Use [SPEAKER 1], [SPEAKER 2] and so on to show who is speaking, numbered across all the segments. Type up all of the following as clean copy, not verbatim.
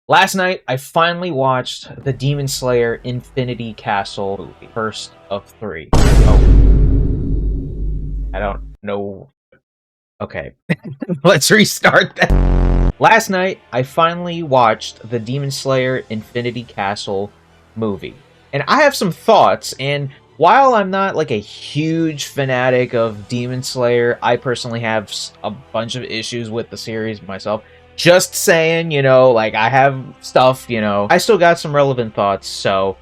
[SPEAKER 1] Last night, I finally watched the Demon Slayer Infinity Castle movie. First of three. Oh. I don't know. Okay. Let's restart that. Last night, I finally watched the Demon Slayer Infinity Castle movie. And I have some thoughts, and while I'm not like a huge fanatic of Demon Slayer, I personally have a bunch of issues with the series myself. Just saying, like I have stuff, I still got some relevant thoughts. So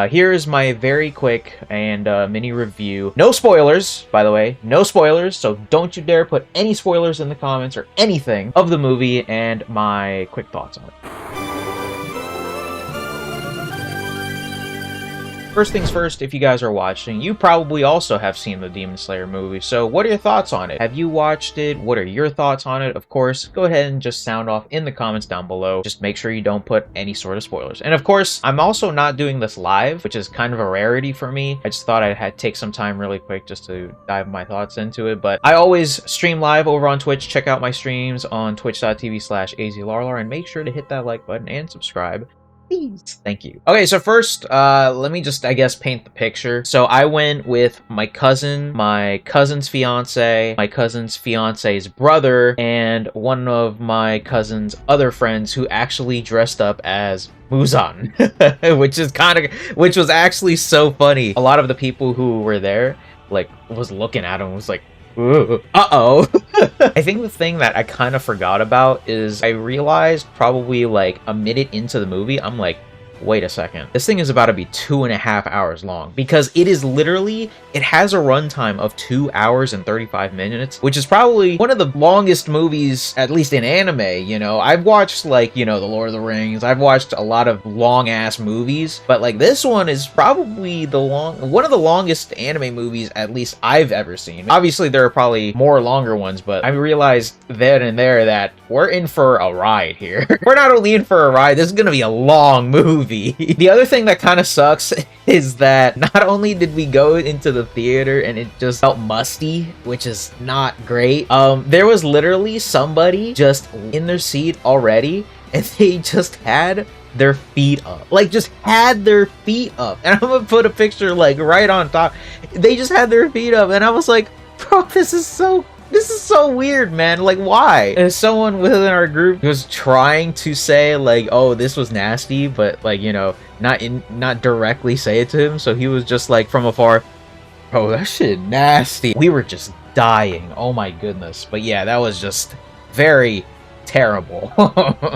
[SPEAKER 1] here is my very quick and mini review. No spoilers, by the way, no spoilers. So don't you dare put any spoilers in the comments or anything of the movie and my quick thoughts on it. First things first, if you guys are watching, you probably also have seen the Demon Slayer movie, so what are your thoughts on it? Have you watched it? What are your thoughts on it? Of course, go ahead and just sound off in the comments down below. Just make sure you don't put any sort of spoilers. And of course, I'm also not doing this live, which is kind of a rarity for me. I just thought I'd take some time really quick just to dive my thoughts into it, but I always stream live over on Twitch. Check out my streams on twitch.tv/azlarlar and make sure to hit that like button and subscribe. Please. Thank you. Okay, so first, let me just, I guess, paint the picture. So I went with my cousin, my cousin's fiance, my cousin's fiance's brother, and one of my cousin's other friends who actually dressed up as Muzan, which was actually so funny. A lot of the people who were there, was looking at him, was like, uh-oh. I think the thing that I kind of forgot about is I realized probably like a minute into the movie, I'm like, wait a second. This thing is about to be 2.5 hours long because it has a runtime of 2 hours and 35 minutes, which is probably one of the longest movies, at least in anime, I've watched the Lord of the Rings. I've watched a lot of long ass movies, but this one is probably one of the longest anime movies, at least I've ever seen. Obviously there are probably more longer ones, but I realized then and there that we're in for a ride here. We're not only in for a ride, this is gonna be a long movie. The other thing that kind of sucks is that not only did we go into the theater and it just felt musty, which is not great, there was literally somebody just in their seat already and they just had their feet up. Just had their feet up. And I'm gonna put a picture right on top. They just had their feet up and I was like, bro, this is so weird, man. Why? And someone within our group was trying to say oh, this was nasty, but not directly say it to him. So he was just from afar, bro, that shit nasty. We were just dying. Oh my goodness. But yeah, that was just very terrible.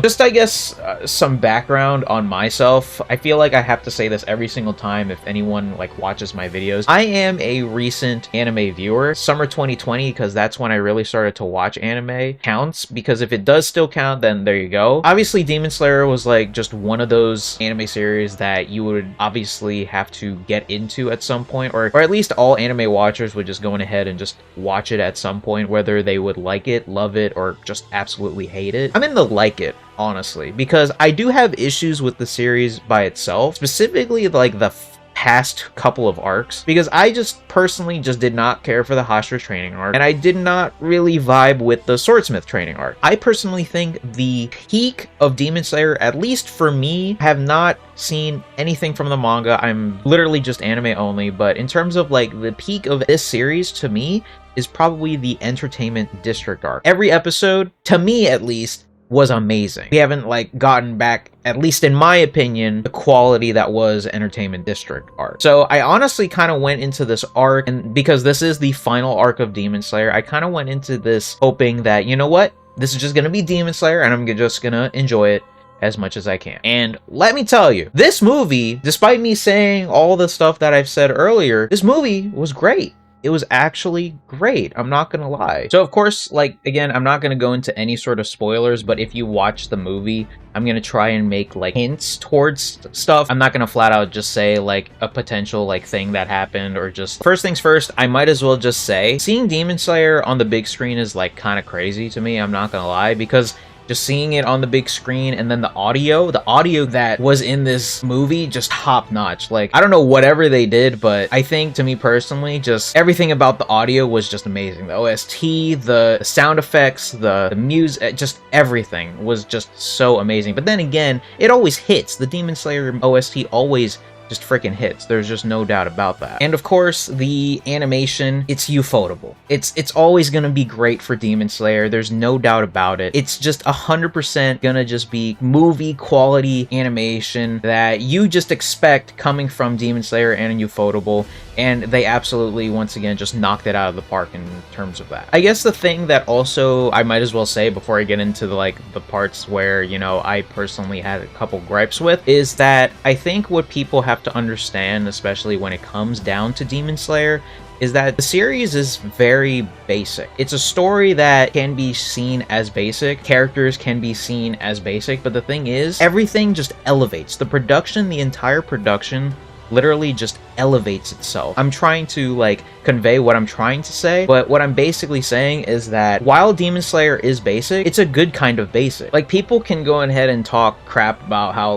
[SPEAKER 1] Just, I guess, some background on myself. I feel like I have to say this every single time if anyone watches my videos. I am a recent anime viewer. Summer 2020, because that's when I really started to watch anime, counts, because if it does still count, then there you go. Obviously, Demon Slayer was just one of those anime series that you would obviously have to get into at some point, or at least all anime watchers would just go ahead and just watch it at some point, whether they would like it, love it, or just absolutely hate it. I'm in the like it, honestly, because I do have issues with the series by itself, specifically the past couple of arcs, because I just personally did not care for the Hashira training arc, and I did not really vibe with the Swordsmith training arc. I personally think the peak of Demon Slayer, at least for me, have not seen anything from the manga. I'm literally just anime only, but in terms of the peak of this series, to me, is probably the Entertainment District arc. Every episode, to me at least, was amazing. We haven't gotten back, at least in my opinion, the quality that was Entertainment District arc. So I honestly kind of went into this arc, and because this is the final arc of Demon Slayer, I kind of went into this hoping that, you know what, this is just gonna be Demon Slayer and I'm just gonna enjoy it as much as I can. And let me tell you, this movie, despite me saying all the stuff that I've said earlier, this movie was great. It was actually great. I'm not gonna lie. So of course, again, I'm not gonna go into any sort of spoilers, but if you watch the movie, I'm gonna try and make hints towards stuff. I'm not gonna flat out just say a potential thing that happened, or just first things first. I might as well just say seeing Demon Slayer on the big screen is kind of crazy to me. I'm not gonna lie, because just seeing it on the big screen, and then the audio that was in this movie, just top notch. Like, I don't know whatever they did, but I think, to me personally, just everything about the audio was just amazing. The OST, the sound effects, the music, just everything was just so amazing. But then again, it always hits. The Demon Slayer OST always just freaking hits. There's just no doubt about that. And of course, the animation, it's ufotable. It's always gonna be great for Demon Slayer. There's no doubt about it. It's just 100% gonna just be movie quality animation that you just expect coming from Demon Slayer and ufotable. And they absolutely, once again, just knocked it out of the park in terms of that. I guess the thing that also I might as well say before I get into the parts where, you know, I personally had a couple gripes with, is that I think what people have to understand, especially when it comes down to Demon Slayer, is that the series is very basic. It's a story that can be seen as basic, characters can be seen as basic, but the thing is, everything just elevates. The production, the entire production, literally just elevates itself. I'm trying to convey what I'm trying to say, but what I'm basically saying is that while Demon Slayer is basic, it's a good kind of basic. Like, people can go ahead and talk crap about how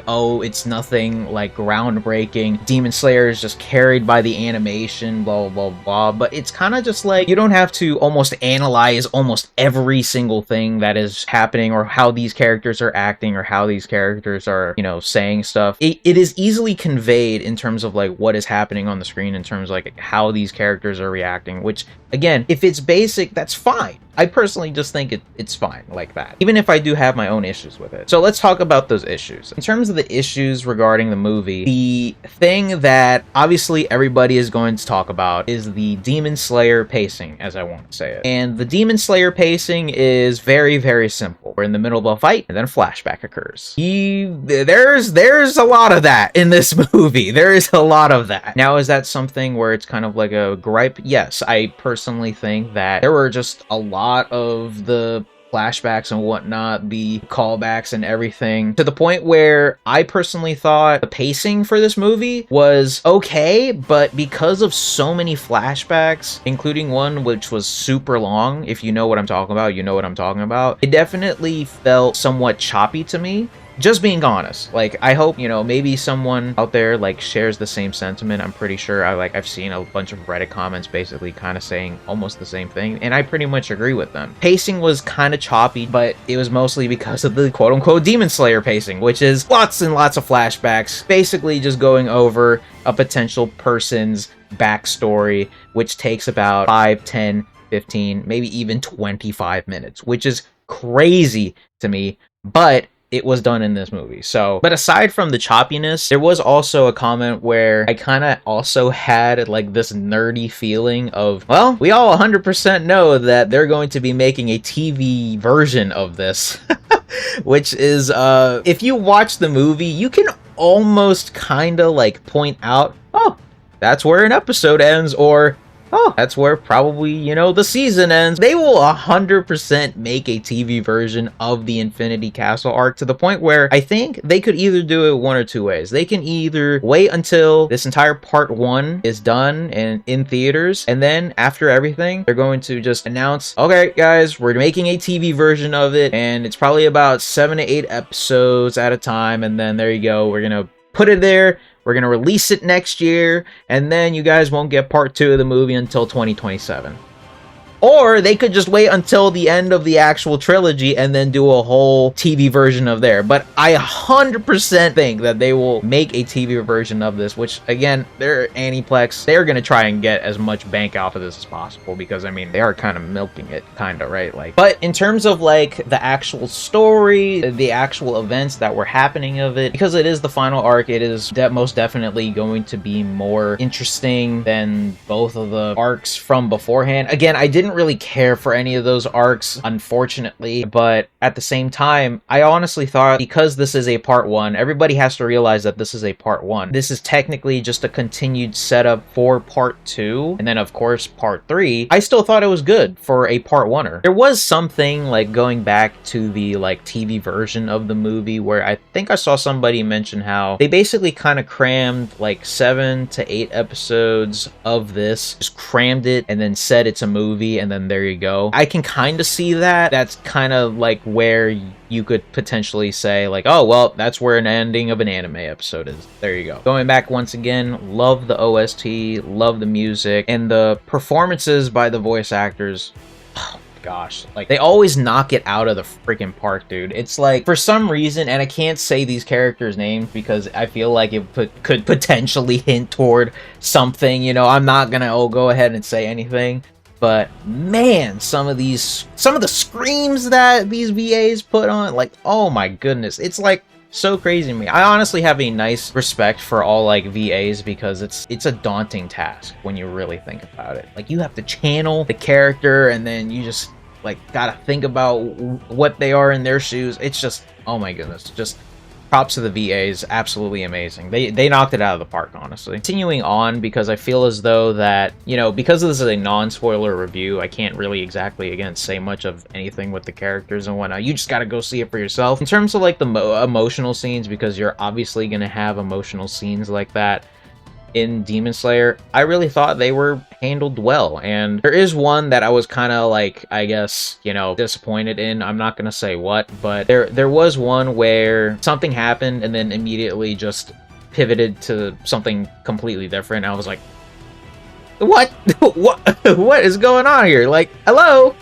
[SPEAKER 1] oh, it's nothing groundbreaking, Demon Slayer is just carried by the animation, blah blah blah, but it's kind of just you don't have to almost analyze almost every single thing that is happening, or how these characters are acting, or how these characters are, you know, saying stuff. It is easily conveyed in terms of what is happening on the screen, in terms of how these characters are reacting, which, again, if it's basic, that's fine. I personally just think it's fine like that, even if I do have my own issues with it. So let's talk about those issues. In terms of the issues regarding the movie, the thing that obviously everybody is going to talk about is the Demon Slayer pacing, as I want to say it. And the Demon Slayer pacing is very, very simple. We're in the middle of a fight, and then a flashback occurs. There's a lot of that in this movie. There is a lot of that. Now, is that something where it's kind of like a gripe? Yes, I personally think that there were just a lot of the flashbacks and whatnot, the callbacks and everything, to the point where I personally thought the pacing for this movie was okay, but because of so many flashbacks, including one which was super long, if you know what I'm talking about, you know what I'm talking about, it definitely felt somewhat choppy to me. Just being honest, I hope, you know, maybe someone out there shares the same sentiment. I'm pretty sure I've seen a bunch of Reddit comments basically kind of saying almost the same thing, and I pretty much agree with them. Pacing was kind of choppy, but it was mostly because of the quote-unquote Demon Slayer pacing, which is lots and lots of flashbacks, basically just going over a potential person's backstory, which takes about 5, 10, 15, maybe even 25 minutes, which is crazy to me, but it was done in this movie. So, but aside from the choppiness, there was also a comment where I kind of also had this nerdy feeling of, well, we all 100% know that they're going to be making a TV version of this, which is, if you watch the movie, you can almost kind of point out, oh, that's where an episode ends, or oh, that's where probably, you know, the season ends. They will 100% make a TV version of the Infinity Castle arc, to the point where I think they could either do it one or two ways. They can either wait until this entire part 1 is done and in theaters, and then after everything, they're going to just announce, okay, guys, we're making a TV version of it, and it's probably about 7 to 8 episodes at a time, and then there you go, we're gonna put it there. We're going to release it next year, and then you guys won't get part 2 of the movie until 2027. Or they could just wait until the end of the actual trilogy and then do a whole TV version of there. But I 100% think that they will make a TV version of this, which, again, they're Aniplex. They're going to try and get as much bank out of this as possible, because, I mean, they are kind of milking it, kind of, right? But in terms of, the actual story, the actual events that were happening of it, because it is the final arc, it is most definitely going to be more interesting than both of the arcs from beforehand. Again, I didn't really care for any of those arcs, unfortunately, but at the same time, I honestly thought, because this is a part 1, everybody has to realize that this is a part 1. This is technically just a continued setup for part 2, and then of course part 3. I still thought it was good for a part 1er. There was something going back to the TV version of the movie, where I think I saw somebody mention how they basically kind of crammed 7 to 8 episodes of this, just crammed it and then said it's a movie, movie and then there you go. I can kind of see that. That's kind of like where you could potentially say like, oh, well, that's where an ending of an anime episode is. There you go. Going back once again, love the OST, love the music, and the performances by the voice actors. Gosh, like they always knock it out of the freaking park, dude. It's like for some reason, and I can't say these characters' names because I feel like it could potentially hint toward something, you know. I'm not gonna go ahead and say anything, but man, some of the screams that these VAs put on, like, oh my goodness, it's like so crazy to me. I honestly have a nice respect for all like VAs because it's a daunting task when you really think about it. Like you have to channel the character and then you just like gotta think about what they are in their shoes. It's just, oh my goodness, just props to the VAs. Absolutely amazing. They knocked it out of the park, honestly. Continuing on, because I feel as though that, you know, because this is a non-spoiler review, I can't really exactly, again, say much of anything with the characters and whatnot. You just gotta go see it for yourself. In terms of like the emotional scenes, because you're obviously gonna have emotional scenes like that in Demon Slayer, I really thought they were handled well. And there is one that I was kind of like, I guess, you know, disappointed in. I'm not gonna say what, but there was one where something happened and then immediately just pivoted to something completely different. I was like, what? What is going on here? Like, hello?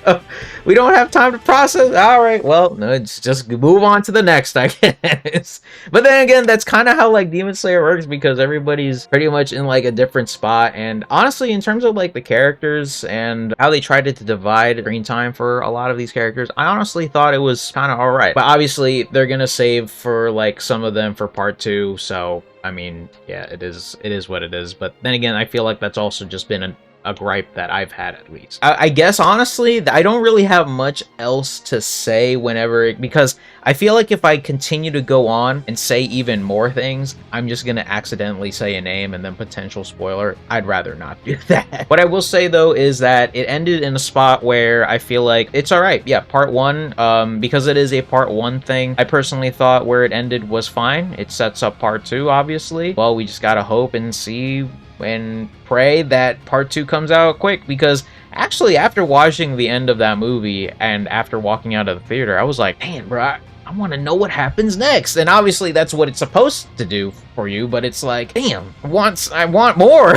[SPEAKER 1] We don't have time to process? Alright, well, no, it's just move on to the next, I guess. But then again, that's kind of how, like, Demon Slayer works, because everybody's pretty much in, like, a different spot. And honestly, in terms of, like, the characters and how they tried to divide screen time for a lot of these characters, I honestly thought it was kind of alright. But obviously, they're gonna save for, like, some of them for part 2, so I mean, yeah, it is what it is. But then again, I feel like that's also just been a gripe that I've had, at least. I guess, honestly, I don't really have much else to say because I feel like if I continue to go on and say even more things, I'm just gonna accidentally say a name and then potential spoiler. I'd rather not do that. What I will say, though, is that it ended in a spot where I feel like it's alright. Yeah, part 1, because it is a part 1 thing, I personally thought where it ended was fine. It sets up part 2, obviously. Well, we just gotta hope and see and pray that part 2 comes out quick, because actually after watching the end of that movie and after walking out of the theater, I was like, man, bro, I want to know what happens next. And obviously that's what it's supposed to do for you, but it's like, damn, I want more.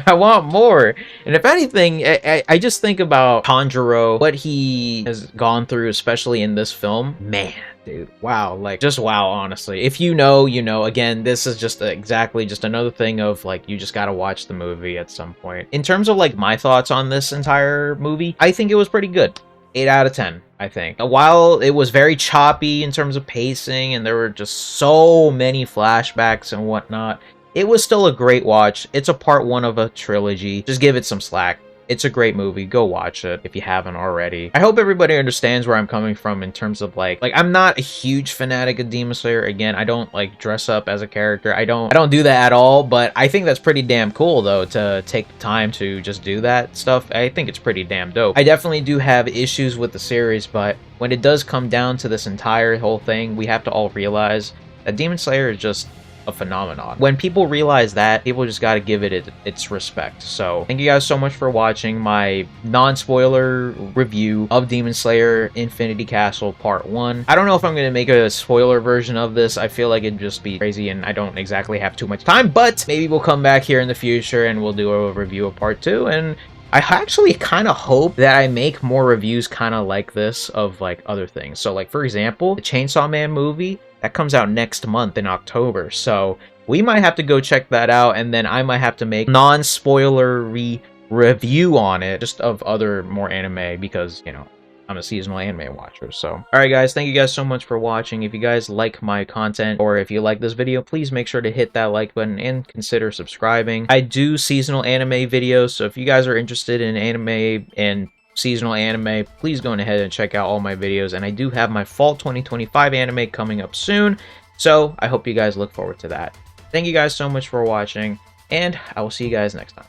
[SPEAKER 1] I want more. And if anything, I just think about Tanjiro, what he has gone through, especially in this film. Man, dude, wow, like, just wow, honestly. If you know, you know. Again, this is just exactly just another thing of, like, you just gotta watch the movie at some point. In terms of, like, my thoughts on this entire movie, I think it was pretty good. 8 out of 10, I think. While it was very choppy in terms of pacing and there were just so many flashbacks and whatnot, it was still a great watch. It's a part 1 of a trilogy. Just give it some slack. It's a great movie. Go watch it if you haven't already. I hope everybody understands where I'm coming from in terms of like I'm not a huge fanatic of Demon Slayer. Again, I don't like dress up as a character. I don't do that at all, but I think that's pretty damn cool though, to take the time to just do that stuff. I think it's pretty damn dope. I definitely do have issues with the series, but when it does come down to this entire whole thing, we have to all realize that Demon Slayer is just a phenomenon. When people realize that, people just got to give it its respect. So thank you guys so much for watching my non-spoiler review of Demon Slayer Infinity Castle Part 1. I don't know if I'm going to make a spoiler version of this. I feel like it'd just be crazy and I don't exactly have too much time, but maybe we'll come back here in the future and we'll do a review of Part 2. And I actually kind of hope that I make more reviews kind of like this of like other things. So like, for example, the Chainsaw Man movie, that comes out next month in October, so we might have to go check that out, and then I might have to make non-spoilery review on it, just of other more anime, because, you know, I'm a seasonal anime watcher. So alright guys, thank you guys so much for watching. If you guys like my content, or if you like this video, please make sure to hit that like button and consider subscribing. I do seasonal anime videos, so if you guys are interested in anime and seasonal anime, please go ahead and check out all my videos. And I do have my fall 2025 anime coming up soon, so I hope you guys look forward to that. Thank you guys so much for watching, and I will see you guys next time.